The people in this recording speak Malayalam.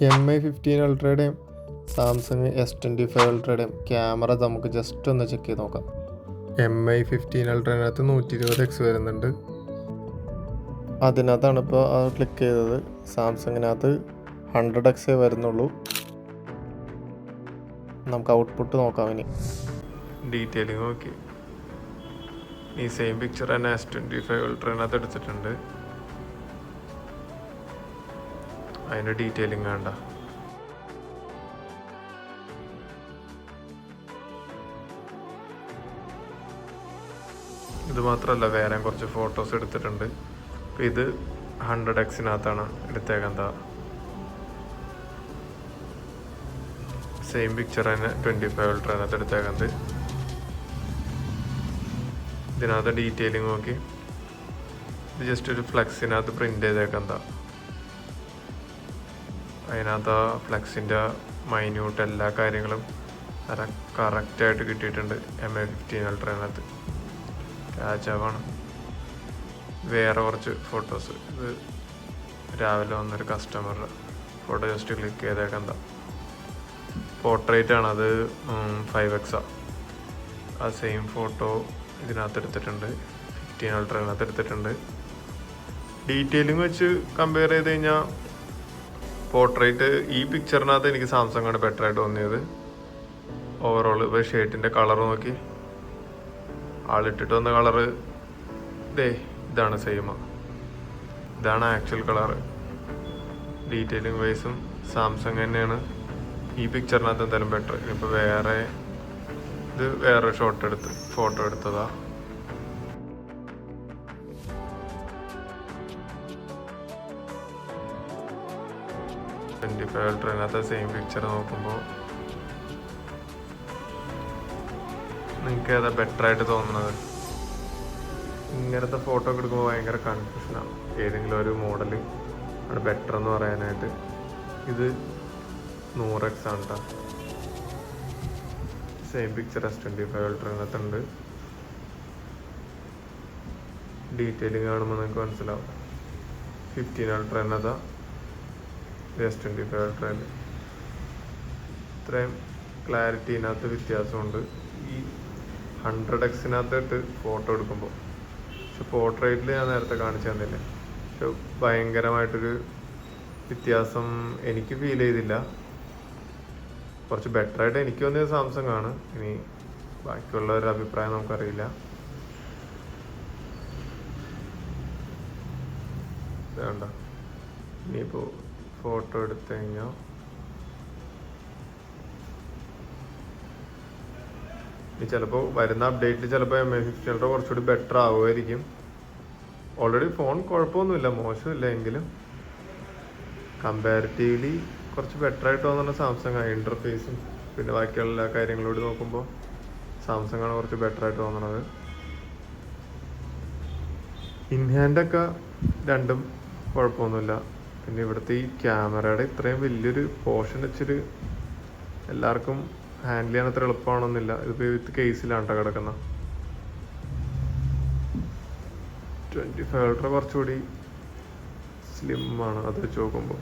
MI15 അൾട്രയുടെയും സാംസങ് S25 അൾട്രയുടെയും ക്യാമറ നമുക്ക് ജസ്റ്റ് ഒന്ന് ചെക്ക് ചെയ്ത് നോക്കാം. MI15 അൾട്രനകത്ത് 120x വരുന്നുണ്ട്. അതിനകത്താണ് ഇപ്പോൾ ക്ലിക്ക് ചെയ്തത്. സാംസങ്ങിനകത്ത് 100x വരുന്നുള്ളൂ. നമുക്ക് ഔട്ട്പുട്ട് നോക്കാം. ഇനി ഡീറ്റെയിലിംഗ് നോക്കി ഈ സെയിം പിക്ചർ തന്നെ S25 അൾട്രനകത്ത് എടുത്തിട്ടുണ്ട്. അതിൻ്റെ ഡീറ്റെയിലിംഗ് വേണ്ട. ഇത് മാത്രമല്ല, വേറെ കുറച്ച് ഫോട്ടോസ് എടുത്തിട്ടുണ്ട്. അപ്പോൾ ഇത് 100x എടുത്തേക്കെന്താ സെയിം പിക്ചർ തന്നെ 25 അൾട്രനകത്ത് എടുത്തേക്കുന്നത്. ഇതിനകത്ത് ഡീറ്റെയിലിംഗ് നോക്കി ഇത് ജസ്റ്റ് ഒരു ഫ്ലെക്സിനകത്ത് പ്രിൻ്റ് ചെയ്തേക്കെന്താ. അതിനകത്ത് ആ ഫ്ലെക്സിൻ്റെ മൈന്യൂട്ട് എല്ലാ കാര്യങ്ങളും കറക്റ്റായിട്ട് കിട്ടിയിട്ടുണ്ട്. MI15 അൾട്രനകത്ത് രാജാവാണ്. വേറെ കുറച്ച് ഫോട്ടോസ്, ഇത് രാവിലെ വന്നൊരു കസ്റ്റമറുടെ ഫോട്ടോ ജസ്റ്റ് ക്ലിക്ക് ചെയ്തേക്കെന്താ. പോർട്രേറ്റ് ആണ്, അത് 5x. ആ സെയിം ഫോട്ടോ ഇതിനകത്ത് എടുത്തിട്ടുണ്ട്, 15 അൾട്രനകത്ത് എടുത്തിട്ടുണ്ട്. ഡീറ്റെയിലിംഗ് വെച്ച് കമ്പയർ ചെയ്ത് കഴിഞ്ഞാൽ പോർട്രേറ്റ് ഈ പിക്ചറിനകത്ത് എനിക്ക് സാംസങ്ങാണ് ബെറ്റർ ആയിട്ട് തോന്നിയത് ഓവറോൾ. ഇപ്പോൾ ഷർട്ടിൻ്റെ കളർ നോക്കി, ആളിട്ടിട്ട് വന്ന കളറ് ഇതാണ് സെയിം, ഇതാണ് ആക്ച്വൽ കളറ്. ഡീറ്റെയിലിംഗ് വൈസും സാംസങ് തന്നെയാണ് ഈ പിക്ചറിനകത്ത് എന്തായാലും ബെറ്റർ. ഇപ്പോൾ വേറെ ഫോട്ടോ എടുത്തതാ. അൾട്രനകത്ത് സെയിം പിക്ചർ നോക്കുമ്പോൾ നിങ്ങൾക്ക് ഏതാ ബെറ്റർ ആയിട്ട് തോന്നുന്നത്? ഇങ്ങനത്തെ ഫോട്ടോ ഒക്കെ എടുക്കുമ്പോൾ ഭയങ്കര കൺഫ്യൂഷനാണ്, ഏതെങ്കിലും ഒരു മോഡൽ ആണ് ബെറ്റർ എന്ന് പറയാനായിട്ട്. ഇത് 100x ആണ് കേട്ടോ. Same picture S25 അൾട്രനകത്തുണ്ട്. ഡീറ്റെയിലിംഗ് കാണുമ്പോൾ നിങ്ങൾക്ക് മനസ്സിലാവും. 15 അൾട്രനകത്താ, S25 അൾട്രയിൽ ഇത്രയും ക്ലാരിറ്റീനകത്ത് വ്യത്യാസമുണ്ട്. ഈ 100x ഫോട്ടോ എടുക്കുമ്പോൾ, പക്ഷെ പോർട്രേറ്റിൽ ഞാൻ നേരത്തെ കാണിച്ചു തന്നില്ല, പക്ഷെ ഭയങ്കരമായിട്ടൊരു വ്യത്യാസം എനിക്ക് ഫീൽ ചെയ്തില്ല. കുറച്ച് ബെറ്റർ ആയിട്ട് എനിക്ക് തോന്നിയത് സാംസങ് ആണ്. ഇനി ബാക്കിയുള്ളവരുടെ അഭിപ്രായം നമുക്കറിയില്ല. വേണ്ട, ഇനിയിപ്പോൾ ഫോട്ടോ എടുത്തു കഴിഞ്ഞാൽ ചിലപ്പോൾ വരുന്ന അപ്ഡേറ്റിൽ ചിലപ്പോൾ MI15 അൾട്ര കുറച്ചുകൂടി ബെറ്റർ ആവുമായിരിക്കും. ഓൾറെഡി ഫോൺ കുഴപ്പമൊന്നുമില്ല, മോശമില്ല, എങ്കിലും കമ്പാരിറ്റീവ്ലി കുറച്ച് ബെറ്റർ ആയിട്ട് തോന്നുന്ന സാംസങ്. ഇൻ്റർഫേസും പിന്നെ ബാക്കിയുള്ള എല്ലാ കാര്യങ്ങളോട് നോക്കുമ്പോൾ സാംസങ് ആണ് കുറച്ച് ബെറ്റർ ആയിട്ട് തോന്നുന്നത്. ഇൻഹാൻഡൊക്കെ രണ്ടും കുഴപ്പമൊന്നുമില്ല. പിന്നെ ഇവിടുത്തെ ഈ ക്യാമറയുടെ ഇത്രയും വലിയൊരു പോർഷൻ വെച്ചൊരു എല്ലാവർക്കും ഹാൻഡിൽ ചെയ്യാൻ അത്ര എളുപ്പമാണെന്നില്ല. ഇതിപ്പോൾ വിത്ത് കേസിലാണ് കേട്ടോ കിടക്കുന്ന. 25 അൾട്ര കുറച്ചുകൂടി സ്ലിം ആണ് അത് വെച്ച് നോക്കുമ്പോൾ.